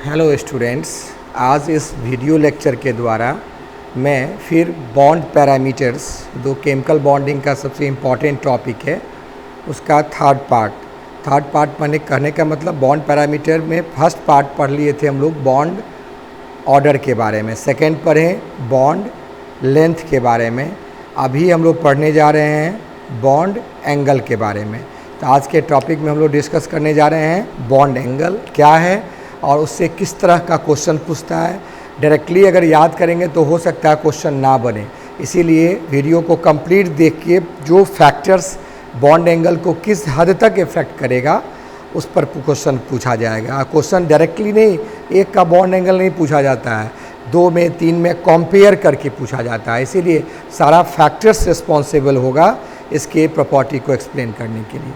Hello students, आज इस video lecture के द्वारा मैं फिर बॉन्ड पैरामीटर्स, जो केमिकल बॉन्डिंग का सबसे इम्पॉर्टेंट टॉपिक है, उसका थर्ड पार्ट मैंने कहने का मतलब बॉन्ड पैरामीटर में फर्स्ट पार्ट पढ़ लिए थे हम लोग बॉन्ड ऑर्डर के बारे में, सेकंड पढ़े बॉन्ड लेंथ के बारे में, अभी हम लोग पढ़ने जा रहे हैं बॉन्ड एंगल के बारे में। तो आज के टॉपिक में हम लोग डिस्कस करने जा रहे हैं बॉन्ड एंगल क्या है और उससे किस तरह का क्वेश्चन पूछता है। डायरेक्टली अगर याद करेंगे तो हो सकता है क्वेश्चन ना बने, इसीलिए वीडियो को कंप्लीट देख के जो फैक्टर्स बॉन्ड एंगल को किस हद तक इफेक्ट करेगा उस पर क्वेश्चन पूछा जाएगा। क्वेश्चन डायरेक्टली नहीं, एक का बॉन्ड एंगल नहीं पूछा जाता है, 2 में 3 में कंपेयर करके पूछा जाता है, इसीलिए सारा फैक्टर्स रिस्पॉन्सिबल होगा इसके प्रॉपर्टी को एक्सप्लेन करने के लिए।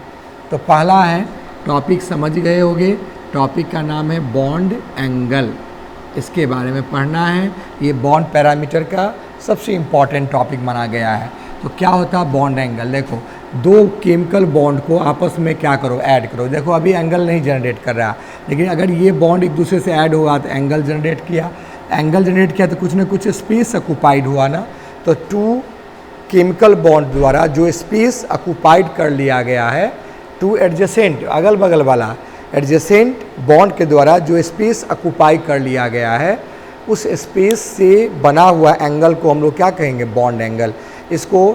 तो पहला है, टॉपिक समझ गए होंगे, टॉपिक का नाम है बॉन्ड एंगल, इसके बारे में पढ़ना है। ये बॉन्ड पैरामीटर का सबसे इम्पॉर्टेंट टॉपिक माना गया है। तो क्या होता है बॉन्ड एंगल? देखो, 2 केमिकल बॉन्ड को आपस में क्या करो, ऐड करो। देखो अभी एंगल नहीं जनरेट कर रहा, लेकिन अगर ये बॉन्ड एक दूसरे से ऐड होगा तो एंगल जनरेट किया। एंगल जनरेट किया तो कुछ ना कुछ स्पेस ऑक्यूपाइड हुआ ना। तो 2 केमिकल बॉन्ड द्वारा जो स्पेस ऑक्यूपाइड कर लिया गया है, 2 एडजेसेंट अगल बगल वाला एडजेसेंट बॉन्ड के द्वारा जो स्पेस ऑक्यूपाई कर लिया गया है, उस स्पेस से बना हुआ एंगल को हम लोग क्या कहेंगे? Bond angle. इसको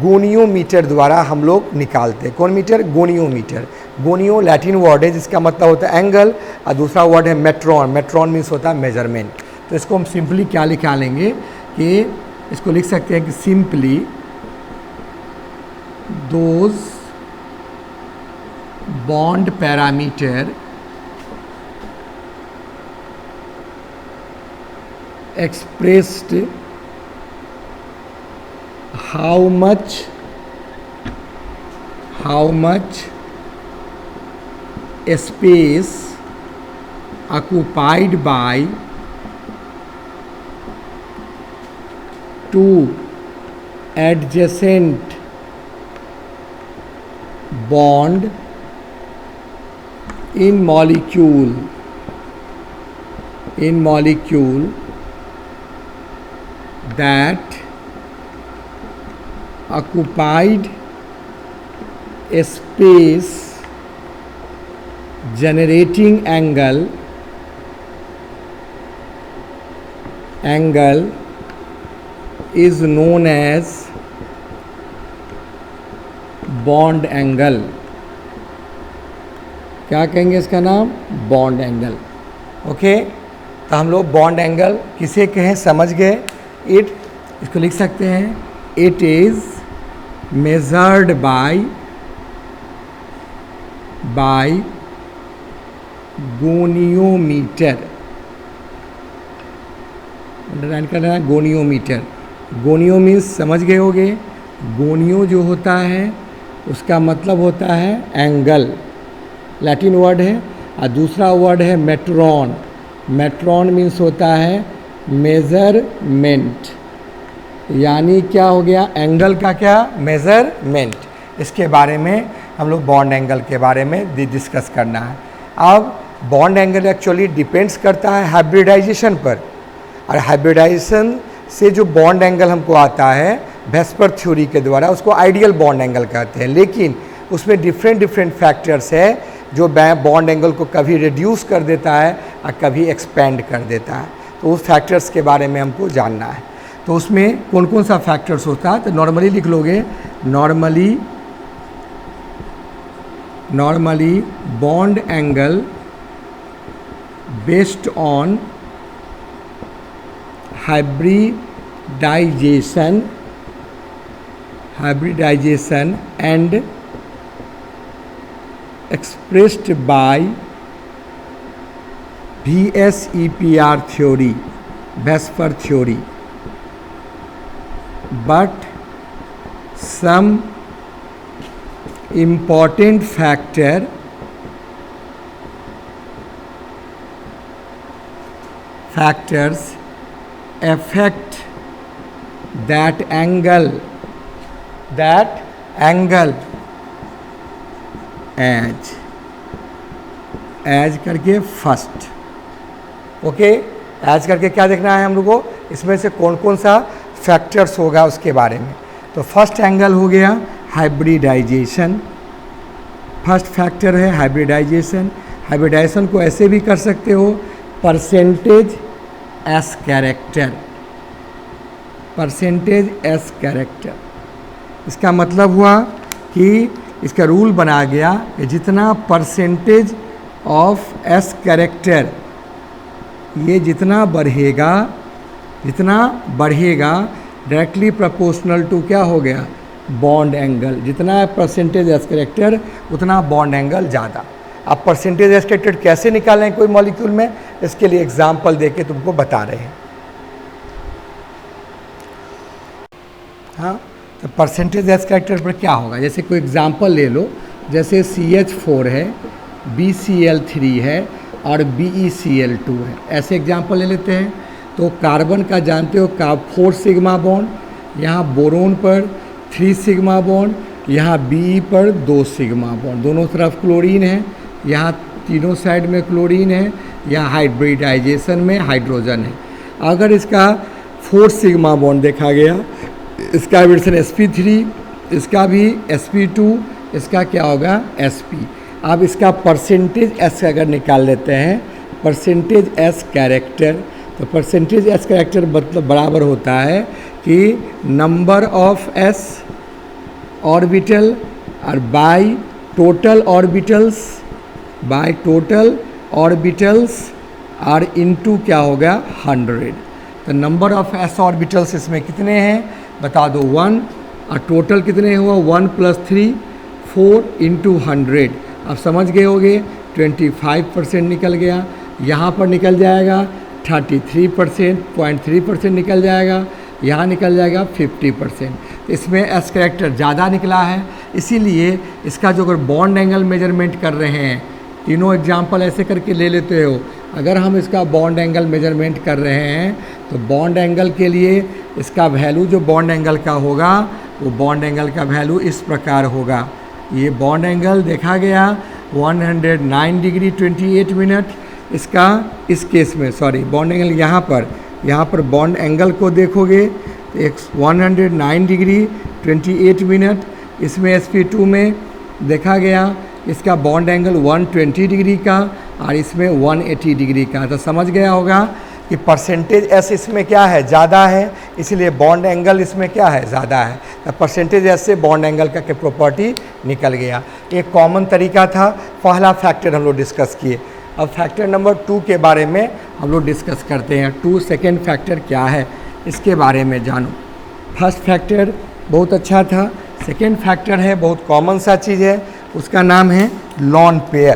गोनियोमीटर द्वारा हम लोग निकालते हैं। कौन metre? Goniometer. Gonio Latin word है जिसका मतलब होता है एंगल, और दूसरा वर्ड है मेट्रॉन। मेट्रॉन मीन्स होता है मेजरमेंट। तो इसको हम सिंपली क्या निकालेंगे कि इसको लिख सकते हैं कि simply those bond parameter expressed how much space occupied by 2 adjacent bond in molecule that occupied space generating angle is known as bond angle। क्या कहेंगे इसका नाम? Bond angle. ओके, तो हम लोग बॉन्ड एंगल किसे कहें समझ गए। इसको लिख सकते हैं, it is measured by goniometer. Underline करना है, गोनियोमीटर। गोनियो मीन्स समझ गए होंगे, गोनियो जो होता है उसका मतलब होता है एंगल, लैटिन वर्ड है, और दूसरा वर्ड है मेट्रॉन। मेट्रॉन मीन्स होता है मेजरमेंट, यानी क्या हो गया? एंगल का क्या? मेजरमेंट। इसके बारे में हम लोग बॉन्ड एंगल के बारे में डिस्कस करना है। अब बॉन्ड एंगल एक्चुअली डिपेंड्स करता है हाइब्रिडाइजेशन पर, और हाइब्रिडाइजेशन से जो बॉन्ड एंगल हमको आता है वेस्पर थ्योरी के द्वारा, उसको आइडियल बॉन्ड एंगल कहते हैं। लेकिन उसमें डिफरेंट फैक्टर्स है जो बॉन्ड एंगल को कभी रिड्यूस कर देता है और कभी एक्सपेंड कर देता है। तो उस फैक्टर्स के बारे में हमको जानना है। तो उसमें कौन कौन सा फैक्टर्स होता है? तो नॉर्मली लिख लोगे, normally bond angle based on hybridization and expressed by VSEPR theory, Vesper theory, but some important factors affect that angle एज करके फर्स्ट ओके, ऐज करके क्या देखना है हम लोग को, इसमें से कौन कौन सा फैक्टर्स होगा उसके बारे में। तो फर्स्ट एंगल हो गया हाइब्रिडाइजेशन, फर्स्ट फैक्टर है हाइब्रिडाइजेशन। हाइब्रिडाइजेशन को ऐसे भी कर सकते हो, percentage S character, percentage S character. इसका मतलब हुआ कि इसका रूल बना गया कि जितना परसेंटेज ऑफ एस कैरेक्टर ये जितना बढ़ेगा डायरेक्टली प्रोपोर्शनल टू क्या हो गया, बॉन्ड एंगल। जितना परसेंटेज एस कैरेक्टर उतना बॉन्ड एंगल ज़्यादा। अब परसेंटेज एस कैरेक्टर कैसे निकालें कोई मॉलिक्यूल में, इसके लिए एग्जाम्पल देके तुमको बता रहे हैं। हाँ, तो परसेंटेज एस कैरेक्टर पर क्या होगा, जैसे कोई एग्जाम्पल ले लो, जैसे CH4 है, BCl3 है और BeCl2 है, ऐसे एग्जाम्पल ले लेते हैं। तो कार्बन का जानते हो 4 सिग्मा बॉन्ड, यहाँ बोरोन पर 3 सिग्मा बॉन्ड, यहाँ Be पर 2 सिग्मा बॉन्ड, दोनों तरफ क्लोरीन है, यहाँ तीनों साइड में क्लोरीन है, यहाँ हाइब्रिडाइजेशन में हाइड्रोजन है। अगर इसका 4 सिग्मा बॉन्ड देखा गया, इसका हाइब्रिडेशन sp3, इसका भी sp2, इसका क्या होगा sp। अब इसका परसेंटेज s अगर निकाल लेते हैं, परसेंटेज s कैरेक्टर, तो परसेंटेज s कैरेक्टर मतलब बराबर होता है कि नंबर ऑफ s ऑर्बिटल और बाय टोटल ऑर्बिटल्स और इनटू क्या होगा 100। तो नंबर ऑफ s ऑर्बिटल्स इसमें कितने हैं बता दो, 1, और टोटल कितने हुआ 1 + 3 4 × 100। अब समझ गए होगे 25% निकल गया, यहाँ पर निकल जाएगा 33%, 0.3% निकल जाएगा, यहाँ निकल जाएगा 50%। इसमें एस कैरेक्टर ज़्यादा निकला है, इसीलिए इसका जो अगर बॉन्ड एंगल मेजरमेंट कर रहे हैं, तीनों एग्जांपल ऐसे करके ले लेते हो, अगर हम इसका बॉन्ड एंगल मेजरमेंट कर रहे हैं तो बॉन्ड एंगल के लिए इसका वैल्यू जो बॉन्ड एंगल का होगा वो बॉन्ड एंगल का वैल्यू इस प्रकार होगा। ये बॉन्ड एंगल देखा गया 109 डिग्री 28 मिनट। इसका इस केस में बॉन्ड एंगल यहाँ पर बॉन्ड एंगल को देखोगे तो 109 डिग्री 28 मिनट। इसमें sp2 में देखा गया इसका बॉन्ड एंगल 120 डिग्री का और इसमें 180 डिग्री का। तो समझ गया होगा कि परसेंटेज s इसमें क्या है ज़्यादा है, इसलिए बॉन्ड एंगल इसमें क्या है ज़्यादा है। तो परसेंटेज s से बॉन्ड एंगल का प्रॉपर्टी निकल गया। एक कॉमन तरीका था, पहला फैक्टर हम लोग डिस्कस किए। अब फैक्टर नंबर 2 के बारे में हम लोग डिस्कस करते हैं। 2 सेकेंड फैक्टर क्या है इसके बारे में जानो। फर्स्ट फैक्टर बहुत अच्छा था, सेकेंड फैक्टर है बहुत कॉमन सा चीज़ है, उसका नाम है लॉन पेयर।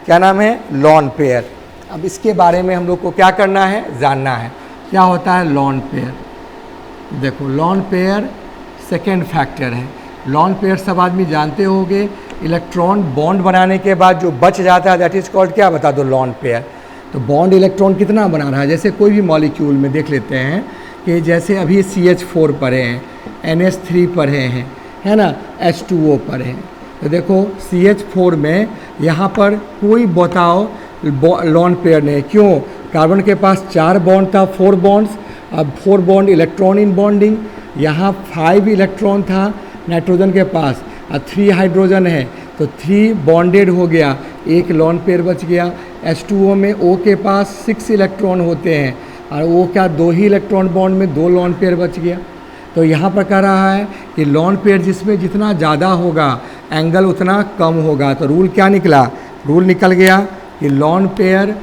क्या नाम है? Lone pair. अब इसके बारे में हम लोग को क्या करना है, जानना है क्या होता है लॉन पेयर। देखो लॉन पेयर सेकेंड फैक्टर है। लॉन पेयर सब आदमी जानते होंगे, इलेक्ट्रॉन बॉन्ड बनाने के बाद जो बच जाता है दैट इज कॉल्ड क्या बता दो, लॉन पेयर। तो बॉन्ड इलेक्ट्रॉन कितना बना रहा है, जैसे कोई भी मॉलिक्यूल में देख लेते हैं कि जैसे अभी CH4 पढ़े हैं, NH3 पढ़े हैं, है ना, H2O पढ़े हैं। तो देखो CH4 में यहाँ पर कोई बताओ लॉन पेयर नहीं, क्यों? कार्बन के पास 4 बॉन्ड था, 4 बॉन्ड्स, अब 4 बॉन्ड इलेक्ट्रॉन इन बॉन्डिंग, यहाँ 5 इलेक्ट्रॉन था नाइट्रोजन के पास और 3 हाइड्रोजन है, तो 3 बॉन्डेड हो गया, एक लॉन पेयर बच गया। H2O में O के पास 6 इलेक्ट्रॉन होते हैं और O का 2 ही इलेक्ट्रॉन बॉन्ड में 2 लॉन पेयर बच गया। तो यहाँ पर कह रहा है कि लॉन पेयर जिसमें जितना ज़्यादा होगा एंगल उतना कम होगा। तो रूल क्या निकला? रूल निकल गया कि lone pair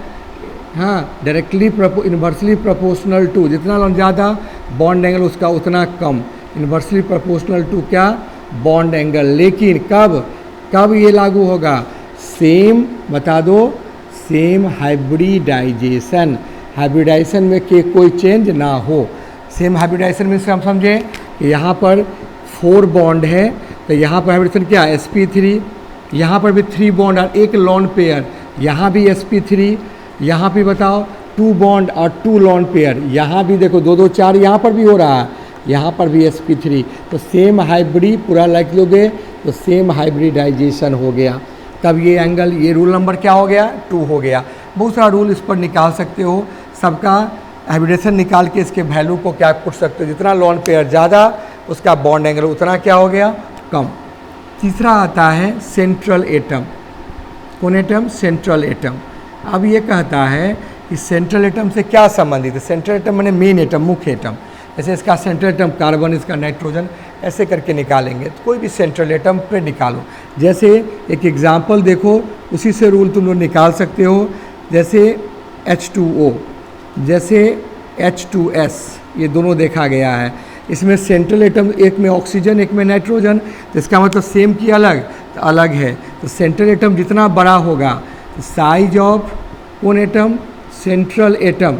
directly inversely proportional to, जितना लॉन ज़्यादा बॉन्ड एंगल उसका उतना कम, इन्वर्सली प्रोपोर्शनल टू क्या, बॉन्ड एंगल। लेकिन कब ये लागू होगा? सेम बता दो, सेम हाइब्रिडाइजेशन में के कोई चेंज ना हो। सेम हाइब्रिडाइजेशन में से हम समझें कि यहाँ पर 4 बॉन्ड है, तो यहाँ पर हाइब्रिडेशन क्या है sp3, यहाँ पर भी 3 बॉन्ड और एक लॉन पेयर, यहाँ भी sp3, यहाँ भी बताओ 2 बॉन्ड और 2 लॉन पेयर, यहाँ भी देखो 2 2 4, यहाँ पर भी हो रहा है, यहाँ पर भी sp3। तो सेम हाइब्रिड पूरा लिख लोगे तो सेम हाइब्रिडाइजेशन हो गया। तब ये एंगल, ये रूल नंबर क्या हो गया? 2 हो गया। बहुत सारा रूल इस पर निकाल सकते हो। सबका हाइब्रिडेशन निकाल के इसके वैल्यू को क्या पूछ सकते हो, जितना लॉन पेयर ज़्यादा उसका बॉन्ड एंगल उतना क्या हो गया, कम। तीसरा आता है सेंट्रल एटम। कौन एटम, सेंट्रल एटम। अब ये कहता है कि सेंट्रल एटम से क्या संबंधित है। सेंट्रल एटम माने मेन एटम, मुख्य एटम। जैसे इसका सेंट्रल एटम कार्बन, इसका नाइट्रोजन, ऐसे करके निकालेंगे। तो कोई भी सेंट्रल एटम पे निकालो। जैसे एक एग्जांपल देखो, उसी से रूल तुम लोग निकाल सकते हो। जैसे H2O, जैसे H2S, ये दोनों देखा गया है। इसमें सेंट्रल एटम एक में ऑक्सीजन एक में नाइट्रोजन, तो इसका मतलब सेम की अलग, तो अलग है। तो सेंट्रल एटम जितना बड़ा होगा तो साइज ऑफ कौन atom, central atom,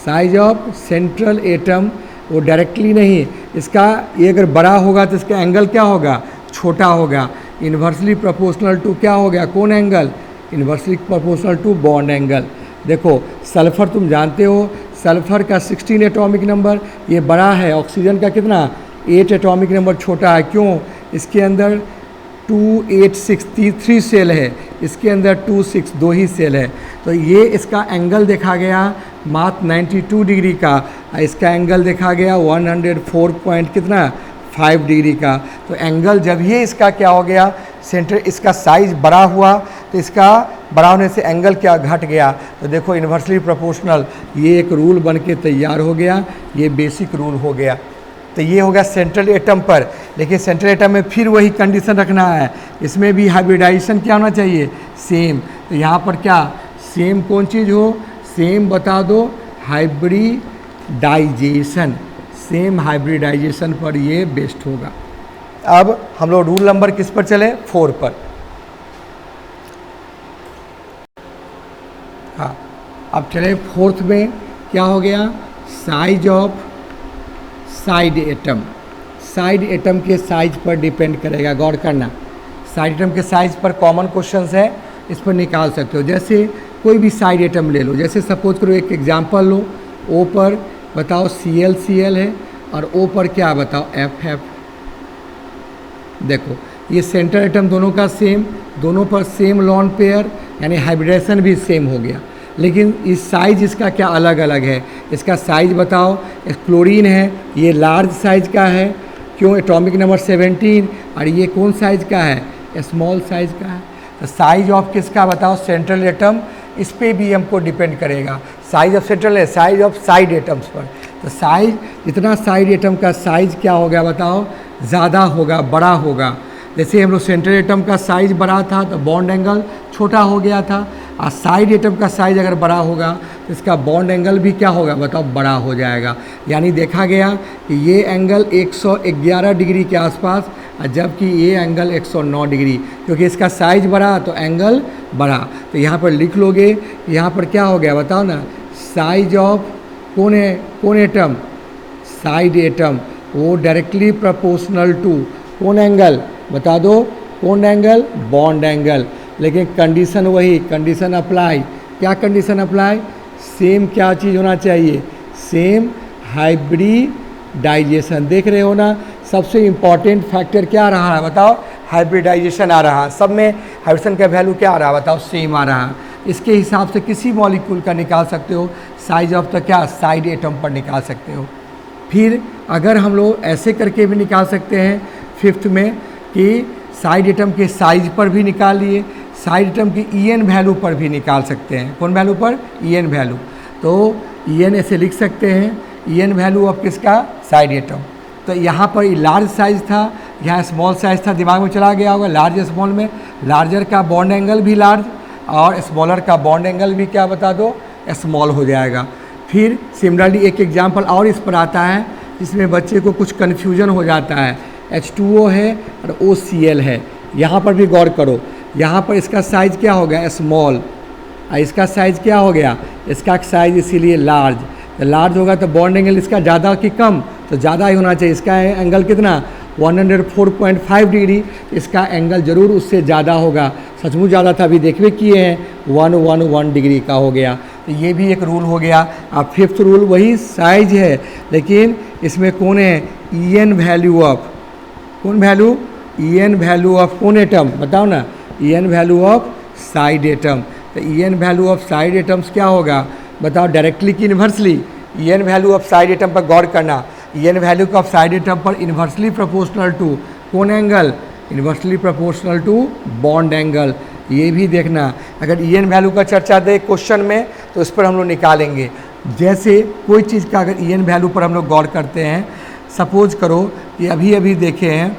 size of central atom वो डायरेक्टली नहीं, इसका ये अगर बड़ा होगा तो इसका एंगल क्या होगा, छोटा होगा। इन्वर्सली प्रोपोर्शनल टू क्या हो गया, कौन angle, inversely proportional to bond angle. देखो सल्फ़र तुम जानते हो, सल्फ़र का 16 एटॉमिक नंबर ये बड़ा है, ऑक्सीजन का कितना 8 एटॉमिक नंबर छोटा है। क्यों, इसके अंदर 286 सेल है, इसके अंदर 26 दो ही सेल है। तो ये इसका एंगल देखा गया मात्र 92 डिग्री का, इसका एंगल देखा गया 104 पॉइंट कितना 5 डिग्री का। तो एंगल जब ये इसका क्या हो गया, सेंटर इसका साइज बड़ा हुआ तो इसका बड़ा होने से एंगल क्या घट गया। तो देखो इन्वर्सली प्रोपोर्शनल, ये एक रूल बन के तैयार हो गया, ये बेसिक रूल हो गया। तो ये हो गया सेंट्रल एटम पर। लेकिन सेंट्रल एटम में फिर वही कंडीशन रखना है, इसमें भी हाइब्रिडाइजेशन क्या होना चाहिए, सेम। तो यहाँ पर क्या सेम कौन चीज़ हो, सेम बता दो, हाइब्रिडाइजेशन, सेम हाइब्रिडाइजेशन पर ये बेस्ट होगा। अब हम लोग रूल नंबर किस पर चले, 4 पर। हाँ, अब चले 4th में, क्या हो गया, size of side atom. Side atom के साइज पर डिपेंड करेगा, गौर करना। साइड एटम के साइज पर कॉमन क्वेश्चंस है, इस पर निकाल सकते हो। जैसे कोई भी साइड एटम ले लो, जैसे सपोज करो एक एग्जांपल लो, O पर बताओ Cl है और O पर क्या बताओ F। देखो ये सेंट्रल एटम दोनों का सेम, दोनों पर सेम लॉन पेयर, यानी हाइब्रिडेशन भी सेम हो गया। लेकिन इस साइज इसका क्या अलग अलग है, इसका साइज बताओ। क्लोरीन है, ये लार्ज साइज का है, क्यों, एटॉमिक नंबर 17, और ये कौन साइज का है, स्मॉल साइज का है। तो साइज ऑफ किसका बताओ, सेंट्रल एटम, इस पे भी हमको डिपेंड करेगा। साइज ऑफ सेंट्रल है, साइज ऑफ साइड एटम्स पर। तो साइज, जितना साइड एटम का साइज क्या हो गया बताओ, ज़्यादा होगा, बड़ा होगा। जैसे हम लोग सेंट्रल एटम का साइज बड़ा था तो बॉन्ड एंगल छोटा हो गया था, और साइड एटम का साइज अगर बड़ा होगा तो इसका बॉन्ड एंगल भी क्या होगा बताओ, बड़ा हो जाएगा। यानी देखा गया कि ये एंगल 111 डिग्री के आसपास, और जबकि ये एंगल 109 डिग्री, क्योंकि इसका साइज बड़ा तो एंगल बड़ा। तो यहाँ पर लिख लोगे, यहाँ पर क्या हो गया बताओ ना, साइज ऑफ कौन है, कौन एटम, साइड एटम, वो डायरेक्टली प्रोपोर्शनल टू कौन एंगल बता दो, कौन एंगल, बॉन्ड एंगल। लेकिन कंडीशन वही, कंडीशन अप्लाई, क्या कंडीशन अप्लाई, सेम क्या चीज़ होना चाहिए, सेम हाइब्रिडाइजेशन। देख रहे हो ना, सबसे इम्पॉर्टेंट फैक्टर क्या आ रहा है बताओ, हाइब्रिडाइजेशन आ रहा है। सब में हाइब्रिडेशन का वैल्यू क्या आ रहा है बताओ, सेम आ रहा है। इसके हिसाब से किसी मॉलिक्यूल का निकाल सकते हो साइज ऑफ, तो क्या साइड एटम पर निकाल सकते हो। फिर अगर हम लोग ऐसे करके भी निकाल सकते हैं 5th में कि साइड एटम के साइज पर भी निकाल लिए, साइड एटम की EN वैल्यू पर भी निकाल सकते हैं। कौन वैल्यू पर, EN वैल्यू। तो EN ऐसे लिख सकते हैं, EN वैल्यू ऑफ किसका, साइड एटम। तो यहाँ पर लार्ज साइज था, यहाँ स्मॉल साइज था, दिमाग में चला गया होगा। लार्ज स्मॉल में लार्जर का बॉन्ड एंगल भी लार्ज और स्मॉलर का बॉन्ड एंगल भी क्या बता दो, स्मॉल हो जाएगा। फिर सिमिलरली एक एग्जांपल और इस पर आता है, जिसमें बच्चे को कुछ कन्फ्यूजन हो जाता है। H2O है और OCl है, यहाँ पर भी गौर करो। यहाँ पर इसका साइज़ क्या हो गया, स्मॉल, और इसका साइज़ क्या हो गया, इसका साइज़ इसीलिए लार्ज। तो लार्ज होगा तो बॉन्ड एंगल इसका ज़्यादा कि कम, तो ज़्यादा ही होना चाहिए। इसका एंगल कितना 104.5 डिग्री, इसका एंगल ज़रूर उससे ज़्यादा होगा, सचमुच ज़्यादा था, अभी देखवे किए हैं 111 डिग्री का हो गया। तो ये भी एक रूल हो गया। अब 5th रूल वही साइज है, लेकिन इसमें कौन है, EN वैल्यू ऑफ, कौन वैल्यू, EN वैल्यू ऑफ कौन एटम बताओ ना, EN value of side atom. तो EN value of side atoms क्या होगा, बताओ डायरेक्टली कि inversely. EN value of side atom पर गौर करना। EN value of side atom पर इन्वर्सली प्रोपोर्शनल टू कौन angle? Inversely proportional to bond angle. ये भी देखना, अगर EN वैल्यू का चर्चा दे क्वेश्चन में तो इस पर हम लोग निकालेंगे। जैसे कोई चीज़ का अगर EN वैल्यू पर हम लोग गौर करते हैं, सपोज करो कि अभी अभी देखे हैं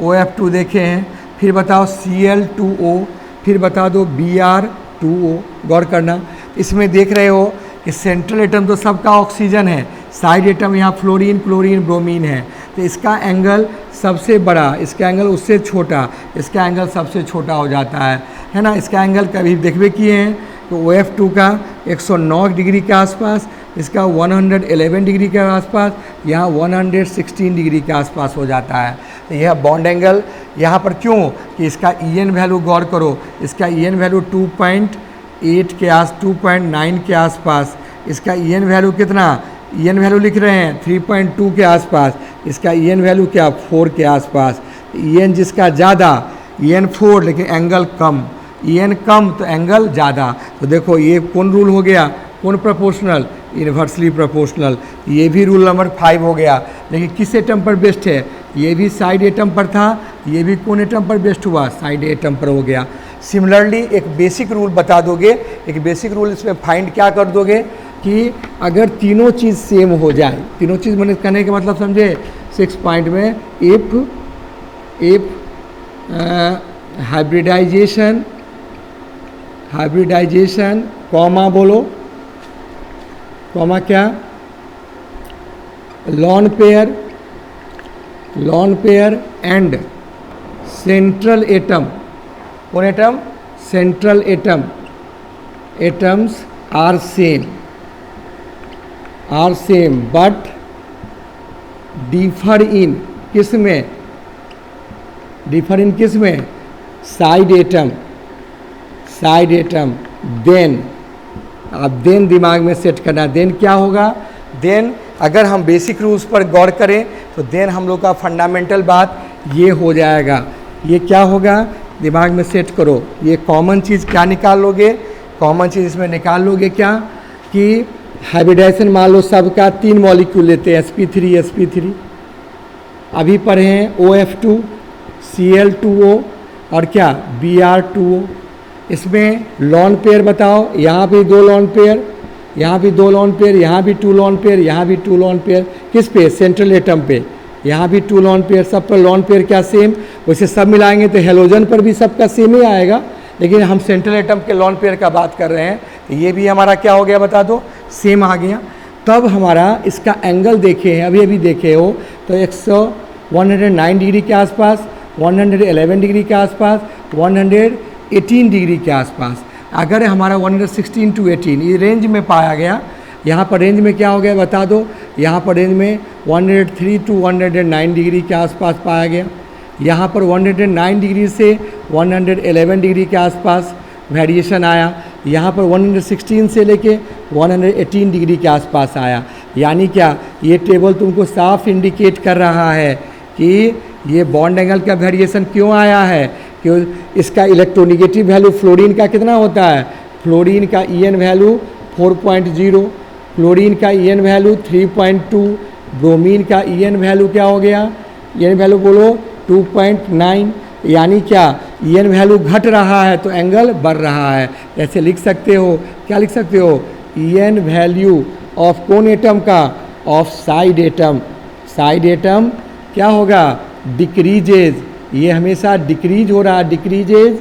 OF2 देखे हैं, फिर बताओ Cl2O, फिर बता दो Br2O। गौर करना, इसमें देख रहे हो कि सेंट्रल एटम तो सबका ऑक्सीजन है, साइड एटम यहाँ फ्लोरीन, क्लोरीन, ब्रोमीन है, तो इसका एंगल सबसे बड़ा, इसका एंगल उससे छोटा, इसका एंगल सबसे छोटा हो जाता है ना। इसका एंगल कभी देखबे किए हैं तो OF2 का 109 डिग्री के आसपास, इसका 111 डिग्री के आसपास, यहाँ 116 डिग्री के आसपास हो जाता है। तो यह बॉन्ड एंगल यहाँ पर क्यों कि इसका EN वैल्यू गौर करो, इसका EN वैल्यू 2.9 के आसपास, इसका EN वैल्यू कितना, EN वैल्यू लिख रहे हैं 3.2 के आसपास, इसका EN वैल्यू क्या 4 के आसपास। EN जिसका ज़्यादा EN 4 लेकिन एंगल कम, EN कम तो एंगल ज़्यादा। तो देखो ये कौन रूल हो गया, कौन प्रोपोर्शनल, इन्वर्सली प्रोपोर्शनल। ये भी रूल नंबर 5 हो गया। लेकिन किस एटम पर बेस्ट है, ये भी साइड एटम पर था, ये भी कौन एटम पर बेस्ट हुआ, साइड एटम पर हो गया। सिमिलरली एक बेसिक रूल बता दोगे, एक बेसिक रूल इसमें फाइंड क्या कर दोगे कि अगर तीनों चीज़ सेम हो जाए, तीनों चीज़ मैंने कहने का मतलब समझे 6 पॉइंट में, इफ हाइब्रिडाइजेशन कॉमा बोलो, कॉमा क्या, lone pair and central atom, कौन atom, central atoms are same but differ in किस में, साइड एटम। देन अब देन दिमाग में सेट करना, देन क्या होगा, देन अगर हम बेसिक रूल्स पर गौर करें तो देन हम लोग का फंडामेंटल बात ये हो जाएगा। ये क्या होगा, दिमाग में सेट करो, ये कॉमन चीज़ क्या निकाल लोगे, कॉमन चीज़ इसमें निकाल लोगे क्या कि हाइब्रिडाइजेशन मान लो सबका 3 मॉलिक्यूल लेते हैं, sp3 अभी पढ़े हैं OF2 Cl2O और क्या Br2O। इसमें लॉन पेयर बताओ, यहाँ भी 2 लॉन पेयर, यहाँ भी 2 लॉन पेयर, यहाँ भी 2 लॉन पेयर, यहाँ भी 2 लॉन पेयर, किस पे, सेंट्रल एटम पे, यहाँ भी 2 लॉन पेयर, सब पर लॉन पेयर क्या सेम। वैसे सब मिलाएंगे तो हेलोजन पर भी सबका सेम ही आएगा, लेकिन हम सेंट्रल एटम के लॉन पेयर का बात कर रहे हैं, तो ये भी हमारा क्या हो गया बता दो, सेम आ गया। तब हमारा इसका एंगल देखे हैं, अभी देखे हो तो 109 डिग्री के आसपास, 111 डिग्री के आसपास, 118 डिग्री के आसपास। अगर हमारा 116 to 18 ये रेंज में पाया गया, यहाँ पर रेंज में क्या हो गया बता दो, यहाँ पर रेंज में 103 to 109 डिग्री के आसपास पाया गया, यहाँ पर 109 डिग्री से 111 डिग्री के आसपास वेरिएशन आया, यहाँ पर 116 से लेके 118 डिग्री के आसपास आया। यानी क्या, ये टेबल तुमको साफ इंडिकेट कर रहा है कि ये बॉन्ड एंगल का वेरिएशन क्यों आया है, क्यों इसका इलेक्ट्रोनिगेटिव वैल्यू फ्लोरीन का कितना होता है, फ्लोरीन का EN वैल्यू 4.0, क्लोरीन का EN वैल्यू 3.2, ब्रोमीन का EN वैल्यू क्या हो गया, EN वैल्यू बोलो 2.9। यानी क्या, EN वैल्यू घट रहा है तो एंगल बढ़ रहा है। ऐसे लिख सकते हो, क्या लिख सकते हो, EN वैल्यू ऑफ कौन एटम का, of side atom, side atom क्या होगा, डिक्रीजेज, ये हमेशा डिक्रीज हो रहा है, डिक्रीजेज,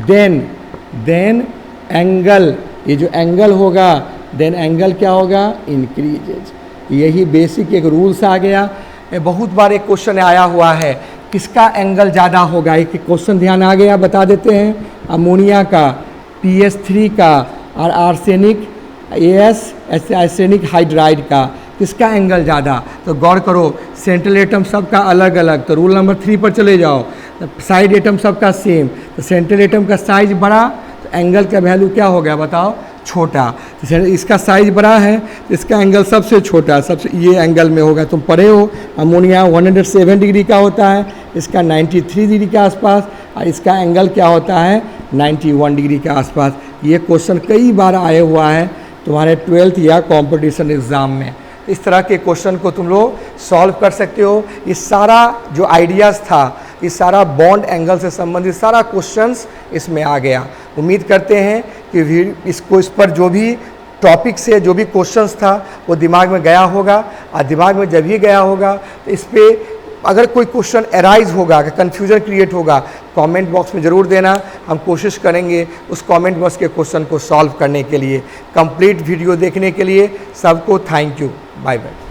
देन एंगल, ये जो एंगल होगा देन एंगल क्या होगा, इंक्रीजेज। यही बेसिक एक रूल्स आ गया। बहुत बार एक क्वेश्चन आया हुआ है, किसका एंगल ज़्यादा होगा, एक क्वेश्चन ध्यान आ गया, बता देते हैं। अमोनिया का, PH3 का और आर्सेनिक आर्सेनिक हाइड्राइड का, किसका एंगल ज़्यादा। तो गौर करो, सेंट्रल एटम सबका अलग अलग, तो रूल नंबर 3 पर चले जाओ, साइड एटम सबका सेम, तो सेंट्रल एटम का साइज बड़ा तो एंगल का वैल्यू क्या हो गया बताओ, छोटा। तो इसका साइज बड़ा है तो इसका एंगल सबसे छोटा, सबसे ये एंगल में होगा। तुम पढ़े हो अमोनिया 107 डिग्री का होता है, इसका 93 डिग्री के आसपास, और इसका एंगल क्या होता है 91 डिग्री के आसपास। ये क्वेश्चन कई बार आया हुआ है तुम्हारे 12th या कंपटीशन एग्ज़ाम में। इस तरह के क्वेश्चन को तुम लोग सॉल्व कर सकते हो। ये सारा जो आइडियाज़ था, ये सारा बॉन्ड एंगल से संबंधित सारा क्वेश्चंस इसमें आ गया। उम्मीद करते हैं कि इस पर जो भी टॉपिक से जो भी क्वेश्चंस था वो दिमाग में गया होगा, और दिमाग में जब ही गया होगा तो इस पर अगर कोई क्वेश्चन अराइज होगा, कन्फ्यूजन क्रिएट होगा, कमेंट बॉक्स में ज़रूर देना। हम कोशिश करेंगे उस कमेंट बॉक्स के क्वेश्चन को सॉल्व करने के लिए। कंप्लीट वीडियो देखने के लिए सबको थैंक यू। Bye bye.